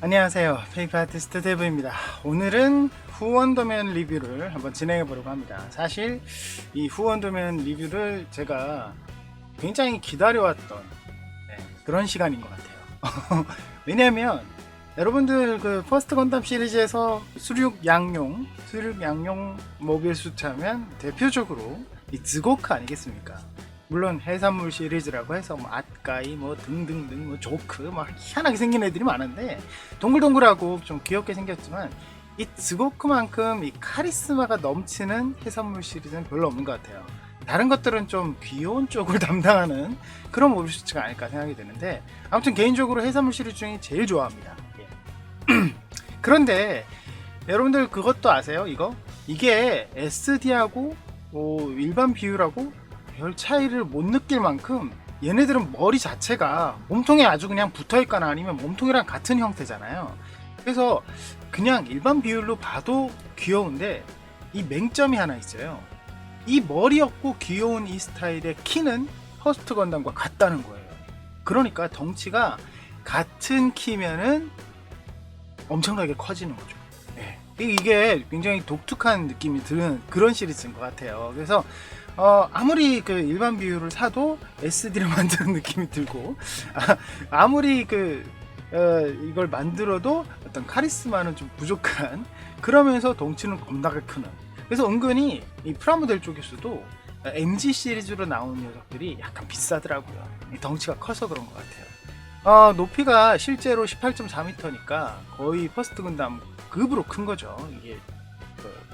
안녕하세요, 페이퍼 아티스트 데브입니다. 오늘은 후원더맨 리뷰를 한번 진행해 보려고 합니다. 사실 이 후원더맨 리뷰를 제가 굉장히 기다려왔던 그런 시간인 것 같아요. 왜냐면 여러분들 그 퍼스트 건담 시리즈에서 수륙 양용 모빌 수트하면 대표적으로 이 드고크 아니겠습니까? 물론 해산물 시리즈라고 해서 뭐 앗가이 뭐 등등등 뭐 조크 막 희한하게 생긴 애들이 많은데 동글동글하고 좀 귀엽게 생겼지만 이 드고크만큼 이 카리스마가 넘치는 해산물 시리즈는 별로 없는 것 같아요. 다른 것들은 좀 귀여운 쪽을 담당하는 그런 모비스가 아닐까 생각이 드는데, 아무튼 개인적으로 해산물 시리즈 중에 제일 좋아합니다. 예. 그런데 여러분들 그것도 아세요? 이게 SD하고 뭐 일반 비율하고 별 차이를 못 느낄 만큼 얘네들은 머리 자체가 몸통에 아주 그냥 붙어있거나 아니면 몸통이랑 같은 형태잖아요. 그래서 그냥 일반 비율로 봐도 귀여운데 이 맹점이 하나 있어요. 이 머리 없고 귀여운 이 스타일의 키는 퍼스트 건담과 같다는 거예요. 그러니까 덩치가 같은 키면은 엄청나게 커지는 거죠. 네. 이게 굉장히 독특한 느낌이 드는 그런 시리즈인 것 같아요. 그래서 아무리 그 일반 비율을 사도 SD를 만드는 느낌이 들고, 아무리 이걸 만들어도 어떤 카리스마는 좀 부족한, 그러면서 덩치는 겁나게 크는. 그래서 은근히 이 프라모델 쪽에서도 MG 시리즈로 나온 녀석들이 약간 비싸더라고요. 덩치가 커서 그런 것 같아요. 높이가 실제로 18.4m니까 거의 퍼스트 건담 급으로 큰 거죠. 이게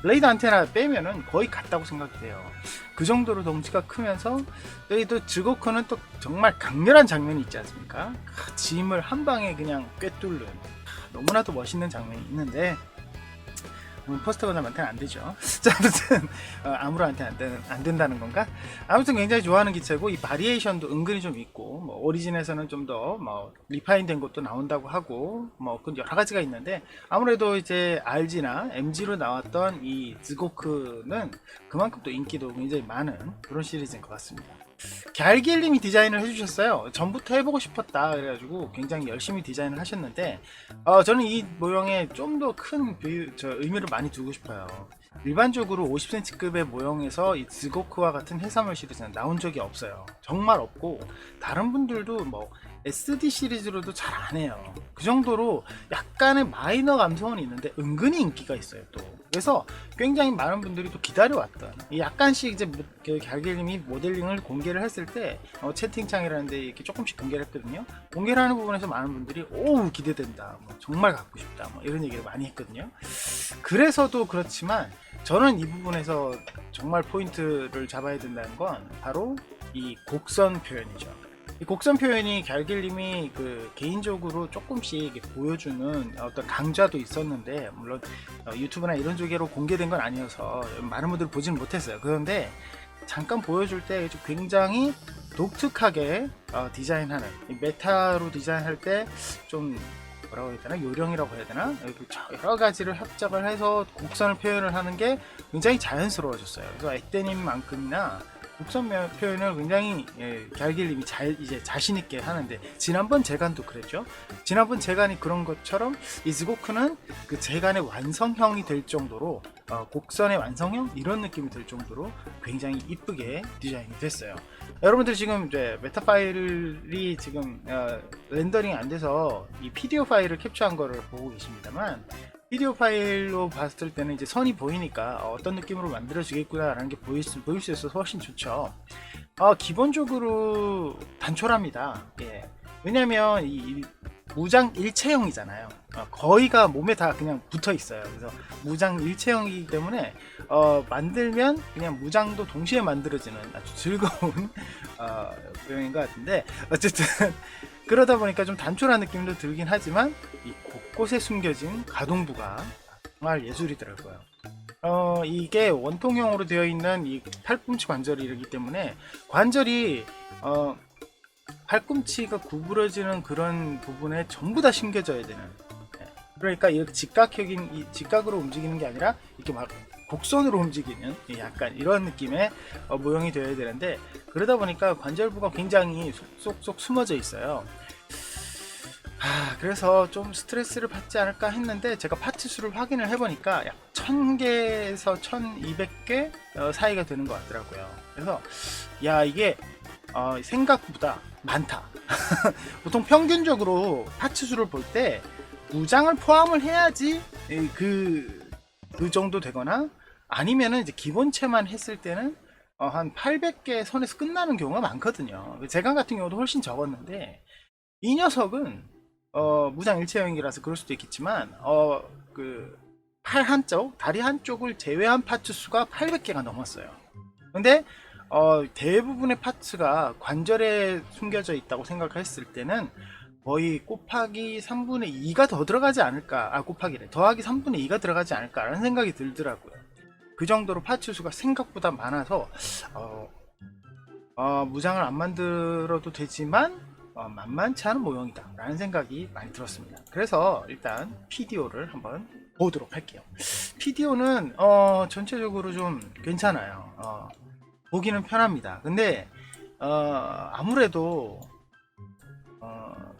블레이드 안테나 빼면은 거의 같다고 생각이 돼요. 그 정도로 덩치가 크면서 여기 또 즐거크는 또 정말 강렬한 장면이 있지 않습니까? 짐을 한 방에 그냥 꿰뚫는 너무나도 멋있는 장면이 있는데, 퍼스트 건담한테는 안 되죠. 자, 아무튼 아무로한테는 안 된다는 건가? 아무튼 굉장히 좋아하는 기체고, 이 바리에이션도 은근히 좀 있고, 뭐 오리진에서는 좀 더 뭐 리파인된 것도 나온다고 하고, 뭐 여러 가지가 있는데, 아무래도 이제 RG나 MG로 나왔던 이 즈고크는 그만큼 또 인기도 굉장히 많은 그런 시리즈인 것 같습니다. 갸일길님이 디자인을 해주셨어요. 전부터 해보고 싶었다 그래가지고 굉장히 열심히 디자인을 하셨는데, 저는 이 모형에 좀 더 큰 의미를 많이 두고 싶어요. 일반적으로 50cm급의 모형에서 이 즈고크와 같은 해산물 시리즈는 나온 적이 없어요. 정말 없고, 다른 분들도 뭐 SD 시리즈로도 잘 안 해요. 그 정도로 약간의 마이너 감성은 있는데 은근히 인기가 있어요 또. 그래서 굉장히 많은 분들이 또 기다려왔던, 약간씩 이제 그 갸길님이 모델링을 공개를 했을 때 채팅창이라는데 이렇게 조금씩 공개를 했거든요. 공개를 하는 부분에서 많은 분들이 오우 기대된다, 뭐 정말 갖고 싶다, 뭐 이런 얘기를 많이 했거든요. 그래서도 그렇지만 저는 이 부분에서 정말 포인트를 잡아야 된다는 건 바로 이 곡선 표현이죠. 이 곡선 표현이 갸길님이 개인적으로 조금씩 보여주는 어떤 강좌도 있었는데, 물론 유튜브나 이런 쪽으로 공개된 건 아니어서 많은 분들이 보지는 못했어요. 그런데 잠깐 보여줄 때 굉장히 독특하게 디자인하는, 메타로 디자인할 때 좀 뭐라고 해야 되나, 요령이라고 해야 되나, 여러 가지를 협작을 해서 곡선을 표현을 하는 게 굉장히 자연스러워졌어요. 그래서 액대님만큼이나 곡선 표현을 굉장히 갸길님이 이제 자신있게 하는데, 지난번 재간도 그랬죠. 지난번 재간이 그런 것처럼 이 즈고크는 그 재간의 완성형이 될 정도로, 곡선의 완성형 이런 느낌이 들 정도로 굉장히 이쁘게 디자인이 됐어요. 여러분들 지금 이제 메타 파일이 지금 렌더링이 안 돼서 이 PDF 파일을 캡처한 거를 보고 계십니다만, 비디오 파일로 봤을 때는 이제 선이 보이니까 어떤 느낌으로 만들어지겠구나 라는 게 보일 수 있어서 훨씬 좋죠. 기본적으로 단촐합니다. 예. 왜냐면 이 무장 일체형이잖아요. 거의가 몸에 다 그냥 붙어 있어요. 그래서 무장 일체형이기 때문에 만들면 그냥 무장도 동시에 만들어지는 아주 즐거운 모형인 것 같은데, 어쨌든 그러다 보니까 좀 단촐한 느낌도 들긴 하지만 이 곳곳에 숨겨진 가동부가 정말 예술이더라고요. 이게 원통형으로 되어 있는 이 팔꿈치 관절이기 때문에 관절이 팔꿈치가 구부러지는 그런 부분에 전부 다 심겨져야 되는, 그러니까 이렇게 직각으로 움직이는 게 아니라 이렇게 막 곡선으로 움직이는 약간 이런 느낌의 모형이 되어야 되는데, 그러다 보니까 관절부가 굉장히 쏙쏙 숨어져 있어요. 그래서 좀 스트레스를 받지 않을까 했는데 제가 파트 수를 확인을 해보니까 약 1000개에서 1200개 사이가 되는 것 같더라고요. 그래서 야 이게 생각보다 많다. 보통 평균적으로 파트 수를 볼 때 무장을 포함을 해야지 그 정도 되거나 아니면은 이제 기본체만 했을 때는 한 800개 선에서 끝나는 경우가 많거든요. 제가 같은 경우도 훨씬 적었는데 이 녀석은 무장 일체형이라서 그럴 수도 있겠지만 그 팔 한쪽, 다리 한쪽을 제외한 파츠 수가 800개가 넘었어요. 근데 대부분의 파츠가 관절에 숨겨져 있다고 생각했을 때는 거의 곱하기 3분의 2가 더 들어가지 않을까, 곱하기래, 더하기 3분의 2가 들어가지 않을까라는 생각이 들더라고요. 그 정도로 파츠 수가 생각보다 많아서 무장을 안 만들어도 되지만 만만치 않은 모형이다 라는 생각이 많이 들었습니다. 그래서 일단 PDO를 한번 보도록 할게요. PDO는 전체적으로 좀 괜찮아요. 보기는 편합니다. 근데 아무래도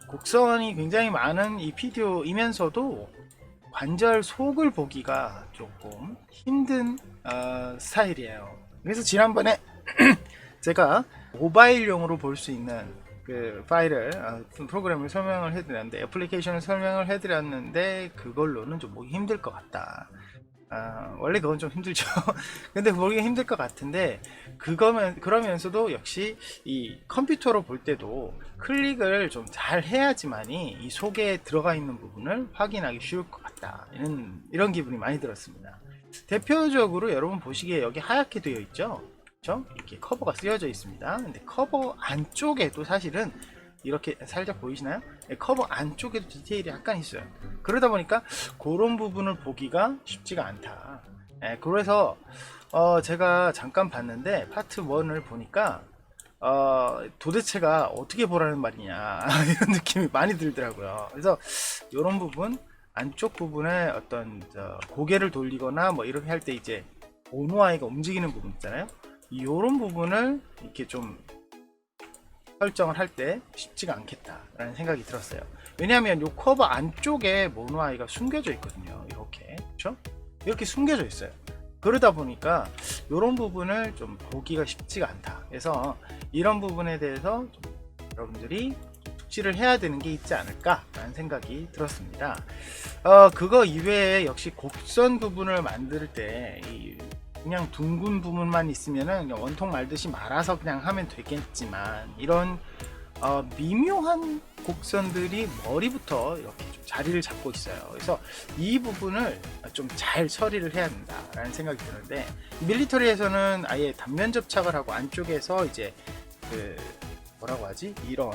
곡선이 굉장히 많은 이 PDO이면서도 관절 속을 보기가 조금 힘든 스타일이에요. 그래서 지난번에 제가 모바일용으로 볼 수 있는 그 파일을 프로그램을 설명을 해드렸는데, 애플리케이션을 설명을 해드렸는데 그걸로는 좀 보기 힘들 것 같다. 원래 그건 좀 힘들죠. 근데 보기가 힘들 것 같은데 그러면서도 역시 이 컴퓨터로 볼 때도 클릭을 좀 잘 해야지만이 이 속에 들어가 있는 부분을 확인하기 쉬울 것 같다, 이런 기분이 많이 들었습니다. 대표적으로 여러분 보시기에 여기 하얗게 되어 있죠. 그렇죠? 이렇게 커버가 쓰여져 있습니다. 근데 커버 안쪽에도 사실은 이렇게 살짝 보이시나요? 커버 안쪽에도 디테일이 약간 있어요. 그러다 보니까 그런 부분을 보기가 쉽지가 않다. 그래서 제가 잠깐 봤는데 파트 1을 보니까 도대체가 어떻게 보라는 말이냐 이런 느낌이 많이 들더라고요. 그래서 이런 부분, 안쪽 부분에 어떤 고개를 돌리거나 뭐 이렇게 할 때 이제 ONOI가 움직이는 부분 있잖아요. 이런 부분을 이렇게 좀 설정을 할 때 쉽지가 않겠다라는 생각이 들었어요. 왜냐하면 이 커버 안쪽에 모노아이가 숨겨져 있거든요. 이렇게, 그렇죠? 이렇게 숨겨져 있어요. 그러다 보니까 이런 부분을 좀 보기가 쉽지가 않다. 그래서 이런 부분에 대해서 좀 여러분들이 숙지를 해야 되는 게 있지 않을까라는 생각이 들었습니다. 그거 이외에 역시 곡선 부분을 만들 때 그냥 둥근 부분만 있으면은 원통 말듯이 말아서 그냥 하면 되겠지만, 이런 미묘한 곡선들이 머리부터 이렇게 좀 자리를 잡고 있어요. 그래서 이 부분을 좀 잘 처리를 해야 된다라는 생각이 드는데, 밀리터리에서는 아예 단면 접착을 하고 안쪽에서 이제 그 뭐라고 하지, 이런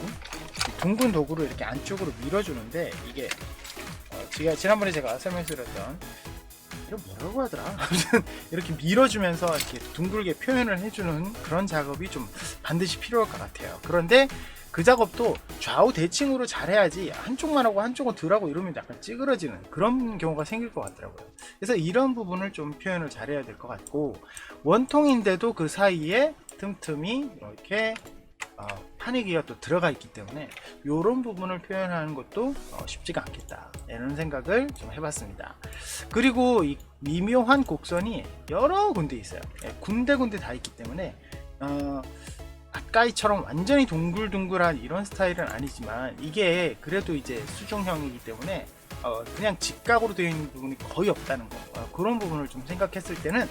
둥근 도구로 이렇게 안쪽으로 밀어주는데, 이게 지난번에 제가 설명드렸던 뭐라고 하더라? 이렇게 밀어주면서 이렇게 둥글게 표현을 해주는 그런 작업이 좀 반드시 필요할 것 같아요. 그런데 그 작업도 좌우 대칭으로 잘해야지 한쪽만 하고 한쪽은 덜 하고 이러면 약간 찌그러지는 그런 경우가 생길 것 같더라고요. 그래서 이런 부분을 좀 표현을 잘해야 될 것 같고, 원통인데도 그 사이에 틈틈이 이렇게 파내기가 또 들어가 있기 때문에 이런 부분을 표현하는 것도 쉽지가 않겠다, 이런 생각을 좀 해봤습니다. 그리고 이 미묘한 곡선이 여러 군데 있어요. 군데군데 다 있기 때문에 가까이처럼 완전히 동글동글한 이런 스타일은 아니지만, 이게 그래도 이제 수중형이기 때문에 그냥 직각으로 되어 있는 부분이 거의 없다는 거, 그런 부분을 좀 생각했을 때는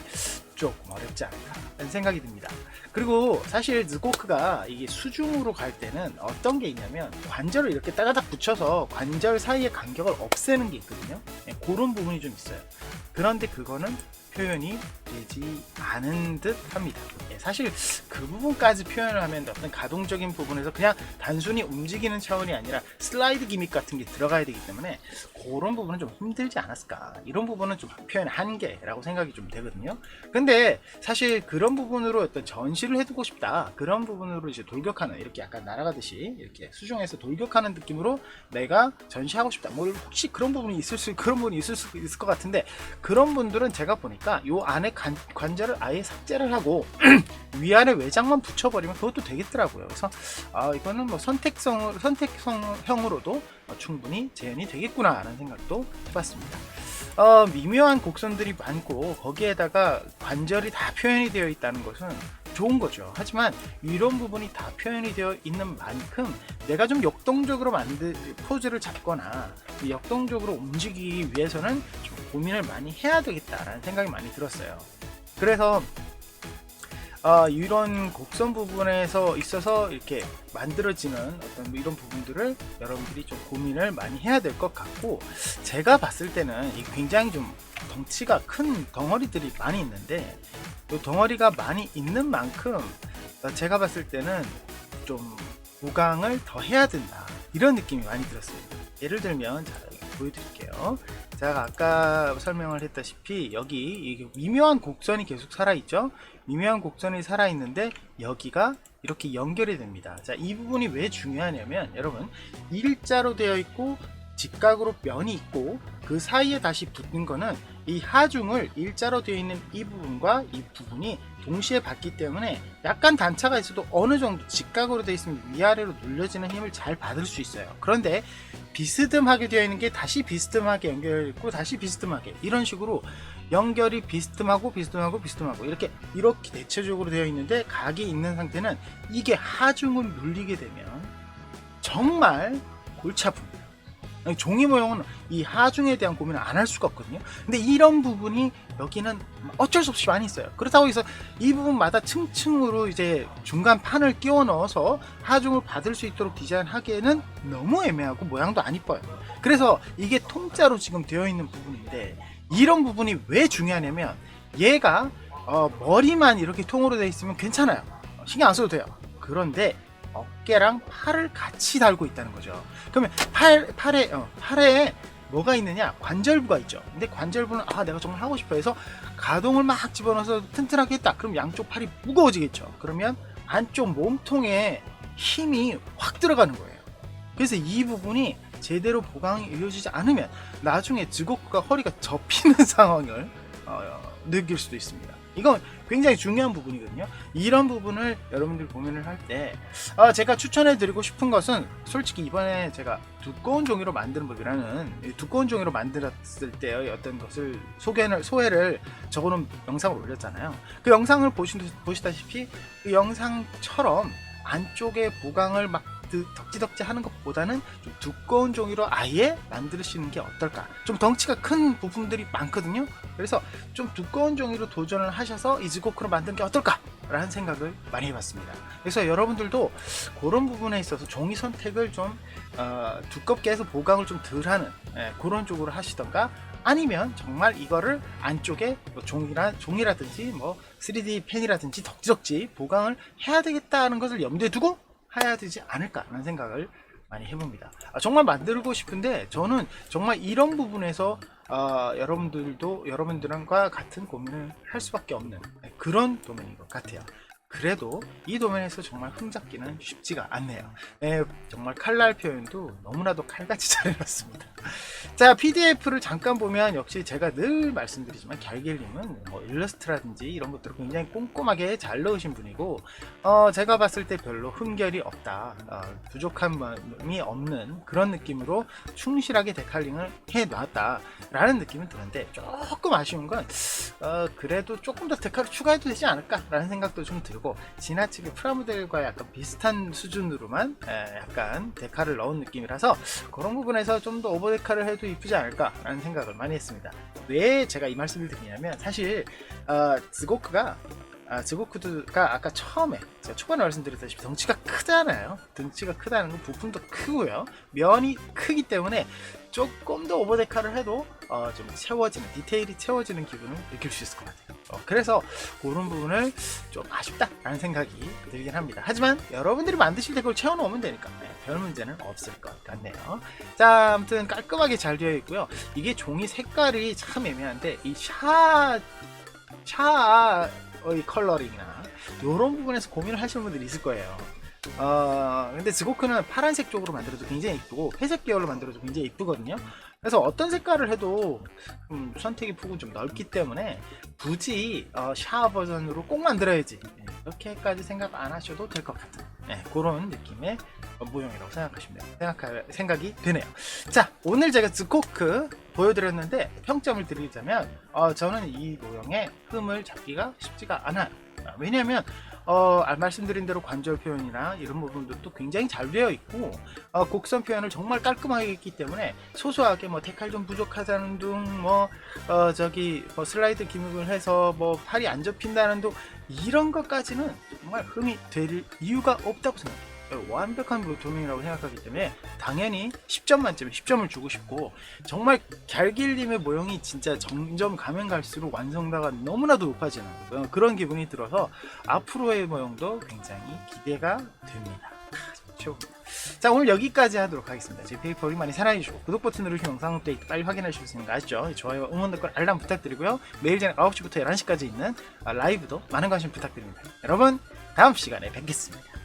조금 어렵지 않을까 라는 생각이 듭니다. 그리고 사실 느고크가 이게 수중으로 갈 때는 어떤 게 있냐면, 관절을 이렇게 따다닥 붙여서 관절 사이의 간격을 없애는 게 있거든요. 그런 부분이 좀 있어요. 그런데 그거는 표현이 되지 않은 듯 합니다. 사실 그 부분까지 표현을 하면 어떤 가동적인 부분에서 그냥 단순히 움직이는 차원이 아니라 슬라이드 기믹 같은 게 들어가야 되기 때문에 그런 부분은 좀 힘들지 않았을까, 이런 부분은 좀 표현의 한계라고 생각이 좀 되거든요. 근데 사실 그런 부분으로 어떤 전시를 해두고 싶다, 그런 부분으로 이제 돌격하는, 이렇게 약간 날아가듯이 이렇게 수중에서 돌격하는 느낌으로 내가 전시하고 싶다, 뭐 혹시 그런 부분이 있을 수 있을 것 같은데, 그런 분들은 제가 보니까 되니까 요 안에 관절을 아예 삭제를 하고 위아래 외장만 붙여버리면 그것도 되겠더라고요. 그래서 이거는 뭐 선택형으로도 충분히 재현이 되겠구나 라는 생각도 해봤습니다. 미묘한 곡선들이 많고 거기에다가 관절이 다 표현이 되어 있다는 것은 좋은 거죠. 하지만 이런 부분이 다 표현이 되어 있는 만큼 내가 좀 역동적으로 포즈를 잡거나 역동적으로 움직이기 위해서는 좀 고민을 많이 해야 되겠다라는 생각이 많이 들었어요. 그래서 이런 곡선 부분에서 있어서 이렇게 만들어지는 어떤 이런 부분들을 여러분들이 좀 고민을 많이 해야 될 것 같고, 제가 봤을 때는 굉장히 좀 덩치가 큰 덩어리들이 많이 있는데 이 덩어리가 많이 있는 만큼 제가 봤을 때는 좀 보강을 더 해야 된다 이런 느낌이 많이 들었습니다. 예를 들면 자, 보여드릴게요. 제가 아까 설명을 했다시피 여기 미묘한 곡선이 계속 살아있죠. 미묘한 곡선이 살아있는데 여기가 이렇게 연결이 됩니다. 자, 이 부분이 왜 중요하냐면 여러분, 일자로 되어 있고 직각으로 면이 있고 그 사이에 다시 붙는 거는 이 하중을 일자로 되어 있는 이 부분과 이 부분이 동시에 받기 때문에 약간 단차가 있어도 어느 정도 직각으로 되어 있으면 위아래로 눌려지는 힘을 잘 받을 수 있어요. 그런데 비스듬하게 되어 있는 게 다시 비스듬하게 연결있고 다시 비스듬하게 이런 식으로 연결이 비스듬하고 이렇게 대체적으로 되어 있는데 각이 있는 상태는 이게 하중을 눌리게 되면 정말 골치 아픕니다. 종이 모형은 이 하중에 대한 고민을 안 할 수가 없거든요. 근데 이런 부분이 여기는 어쩔 수 없이 많이 있어요. 그렇다고 해서 이 부분마다 층층으로 이제 중간 판을 끼워 넣어서 하중을 받을 수 있도록 디자인하기에는 너무 애매하고 모양도 안 이뻐요. 그래서 이게 통짜로 지금 되어 있는 부분인데 이런 부분이 왜 중요하냐면 얘가 머리만 이렇게 통으로 되어 있으면 괜찮아요. 신경 안 써도 돼요. 그런데 어깨랑 팔을 같이 달고 있다는 거죠. 그러면 팔에 뭐가 있느냐? 관절부가 있죠. 근데 관절부는 내가 정말 하고 싶어 해서 가동을 막 집어넣어서 튼튼하게 했다. 그럼 양쪽 팔이 무거워지겠죠. 그러면 안쪽 몸통에 힘이 확 들어가는 거예요. 그래서 이 부분이 제대로 보강이 이루어지지 않으면 나중에 즈고크가 허리가 접히는 상황을 느낄 수도 있습니다. 이건 굉장히 중요한 부분이거든요. 이런 부분을 여러분들 고민을 할 때 제가 추천해 드리고 싶은 것은 솔직히 이번에 제가 두꺼운 종이로 만드는 법이라는 두꺼운 종이로 만들었을 때의 어떤 것을 소회를 적어놓은 영상을 올렸잖아요. 그 영상을 보시다시피 그 영상처럼 안쪽에 보강을 막 덕지덕지 하는 것보다는 좀 두꺼운 종이로 아예 만드시는 게 어떨까. 좀 덩치가 큰 부품들이 많거든요. 그래서 좀 두꺼운 종이로 도전을 하셔서 이즈고크로 만드는 게 어떨까 라는 생각을 많이 해봤습니다. 그래서 여러분들도 그런 부분에 있어서 종이 선택을 좀 두껍게 해서 보강을 좀 덜하는 그런 쪽으로 하시던가, 아니면 정말 이거를 안쪽에 뭐 종이라든지 뭐 3D 펜이라든지 덕지덕지 보강을 해야 되겠다는 것을 염두에 두고 해야 되지 않을까라는 생각을 많이 해봅니다. 정말 만들고 싶은데 저는 정말 이런 부분에서 여러분들과 같은 고민을 할 수밖에 없는 그런 도면인 것 같아요. 그래도 이 도면에서 정말 흠잡기는 쉽지가 않네요. 정말 칼날 표현도 너무나도 칼같이 잘 해놨습니다. 자, PDF를 잠깐 보면 역시 제가 늘 말씀드리지만 갤길님은 뭐 일러스트라든지 이런 것들을 굉장히 꼼꼼하게 잘 넣으신 분이고, 제가 봤을 때 별로 흠결이 없다, 부족함이 없는 그런 느낌으로 충실하게 데칼링을 해놨다 라는 느낌은 드는데, 조금 아쉬운 건 그래도 조금 더 데칼을 추가해도 되지 않을까 라는 생각도 좀 들고, 지나치게 프라모델과 약간 비슷한 수준으로만 약간 데칼을 넣은 느낌이라서 그런 부분에서 좀 더 오버 데칼을 해도 이쁘지 않을까 라는 생각을 많이 했습니다. 왜 제가 이 말씀을 드리냐면, 사실 즈고크가 아까 처음에 제가 초반에 말씀드렸다시피 덩치가 크잖아요. 덩치가 크다는 건 부품도 크고요, 면이 크기 때문에 조금 더 오버데카를 해도 좀 디테일이 채워지는 기분을 느낄 수 있을 것 같아요. 그래서 그런 부분을 좀 아쉽다라는 생각이 들긴 합니다. 하지만 여러분들이 만드실 때 그걸 채워놓으면 되니까 별 문제는 없을 것 같네요. 자, 아무튼 깔끔하게 잘 되어 있고요. 이게 종이 색깔이 참 애매한데 이 샤의 컬러링이나 이런 부분에서 고민을 하시는 분들이 있을 거예요. 근데 즈고크는 파란색 쪽으로 만들어도 굉장히 이쁘고 회색 계열로 만들어도 굉장히 이쁘거든요. 그래서 어떤 색깔을 해도 선택의 폭은 좀 넓기 때문에 굳이 샤워 버전으로 꼭 만들어야지 이렇게까지 생각 안 하셔도 될 것 같은 그런 느낌의 모형이라고 생각이 되네요. 자, 오늘 제가 즈코크 보여드렸는데 평점을 드리자면 저는 이 모형의 흠을 잡기가 쉽지가 않아요. 왜냐면 말씀드린 대로 관절 표현이나 이런 부분들도 굉장히 잘 되어 있고 곡선 표현을 정말 깔끔하게 했기 때문에 소소하게 뭐 데칼 좀 부족하다는 둥 슬라이드 기믹을 해서 뭐 팔이 안 접힌다는 둥 이런 것까지는 정말 흠이 될 이유가 없다고 생각해요. 완벽한 도면이라고 생각하기 때문에 당연히 10점 만점에 10점을 주고 싶고, 정말 갤길림의 모형이 진짜 점점 가면 갈수록 완성도가 너무나도 높아지는 그런 기분이 들어서 앞으로의 모형도 굉장히 기대가 됩니다. 최고입니다. 자, 오늘 여기까지 하도록 하겠습니다. 제 페이퍼를 많이 사랑해주시고 구독 버튼 누르시면 영상 업데이트 빨리 확인하실 수 있는 거 아시죠? 좋아요, 응원 댓글, 알람 부탁드리고요. 매일 저녁 9시부터 11시까지 있는 라이브도 많은 관심 부탁드립니다. 여러분, 다음 시간에 뵙겠습니다.